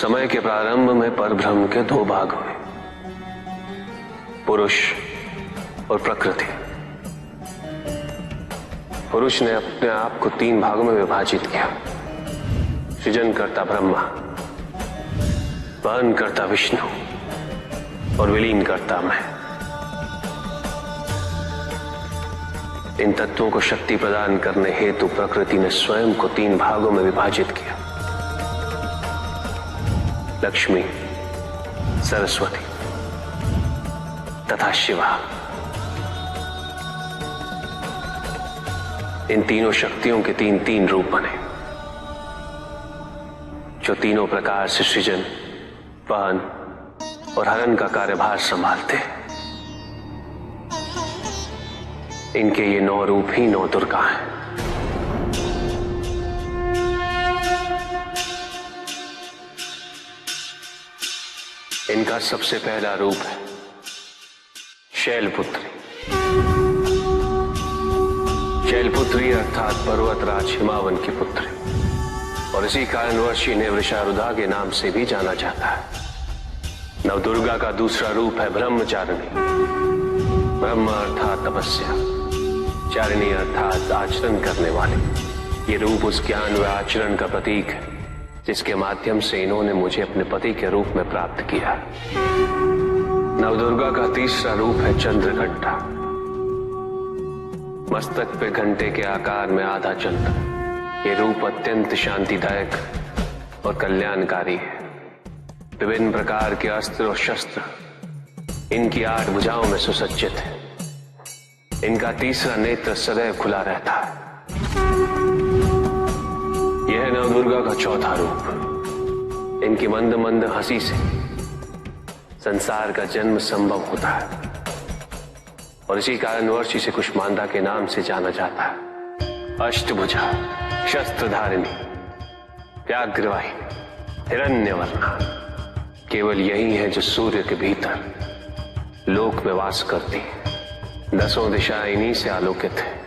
समय के प्रारंभ में परब्रह्म के दो भाग हुए, पुरुष और प्रकृति। पुरुष ने अपने आप को तीन भागों में विभाजित किया, सृजन करता ब्रह्मा, वहन करता विष्णु और विलीन करता मैं। इन तत्वों को शक्ति प्रदान करने हेतु प्रकृति ने स्वयं को तीन भागों में विभाजित किया, लक्ष्मी, सरस्वती तथा शिवा। इन तीनों शक्तियों के तीन तीन रूप बने, जो तीनों प्रकार से सृजन, वहन और हरण का कार्यभार संभालते हैं। इनके ये 9 रूप ही 9 दुर्गा हैं। इनका सबसे पहला रूप है शैलपुत्री। शैलपुत्री अर्थात पर्वतराज हिमावन की पुत्री, और इसी कारणवश इन्हें वृषारुधा के नाम से भी जाना जाता है। नवदुर्गा का दूसरा रूप है ब्रह्मचारिणी। ब्रह्म अर्थात तपस्या, चारिणी अर्थात आचरण करने वाले। ये रूप उस ज्ञान व आचरण का प्रतीक है जिसके माध्यम से इन्होंने मुझे अपने पति के रूप में प्राप्त किया। नवदुर्गा का तीसरा रूप है चंद्रघंटा। मस्तक पे घंटे के आकार में आधा चंद्र। ये रूप अत्यंत शांतिदायक और कल्याणकारी है। विभिन्न प्रकार के अस्त्र और शस्त्र इनकी 8 भुजाओं में सुसज्जित है। इनका तीसरा नेत्र सदैव खुला रहता है। यह नवदुर्गा का चौथा रूप। इनकी मंद मंद हंसी से संसार का जन्म संभव होता है, और इसी कारणवश इसे कुष्मांडा के नाम से जाना जाता है। अष्टभुजा, शस्त्रधारिणी, व्याघ्रवाहिनी, हिरण्यवर्णा, केवल यही है जो सूर्य के भीतर लोक में वास करती है। 10 दिशाएं इन्हीं से आलोकित है।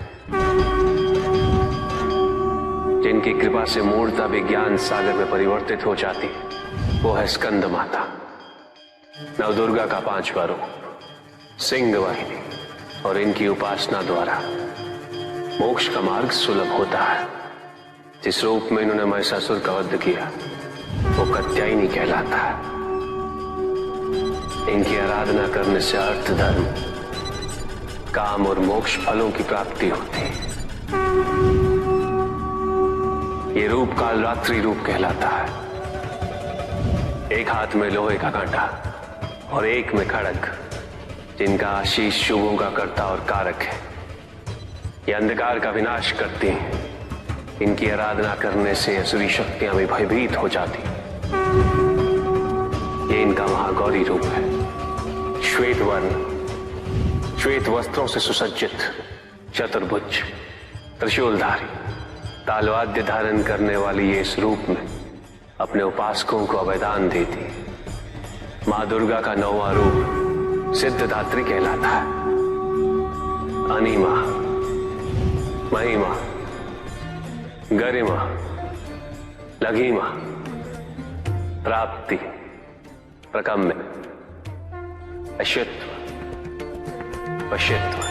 जिनकी कृपा से मूर्ता भी ज्ञान सागर में परिवर्तित हो जाती है, वो है स्कंद माता। नवदुर्गा का 5वां रूप सिंह वाहिनी, और इनकी उपासना द्वारा मोक्ष का मार्ग सुलभ होता है। जिस रूप में इन्होंने महिषासुर का वध किया वो कात्यायनी कहलाता है। इनकी आराधना करने से अर्थ, धर्म, काम और मोक्ष फलों की प्राप्ति होती है। ये रूप कालरात्रि रूप कहलाता है। एक हाथ में लोहे का कांटा और एक में खड़ग, जिनका आशीष शुभों का कर्ता और कारक है। ये अंधकार का विनाश करती हैं। इनकी आराधना करने से असुरी शक्तियां भी भयभीत हो जाती। ये इनका महागौरी रूप है। श्वेत वर्ण, श्वेत वस्त्रों से सुसज्जित, चतुर्भुज, त्रिशूलधारी, तालवाद्य धारण करने वाली ये इस रूप में अपने उपासकों को अभयदान देती। मां दुर्गा का 9वां रूप सिद्धदात्री कहलाता है। अनिमा, महिमा, गरिमा, लघिमा, प्राप्ति, प्रकम्य, अश्वत्व, वश्यत्व।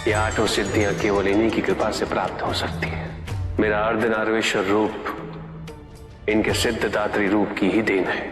ये 8 सिद्धियां केवल इन्हीं की कृपा से प्राप्त हो सकती है। मेरा अर्धनारीश्वर रूप इनके सिद्धदात्री रूप की ही देन है।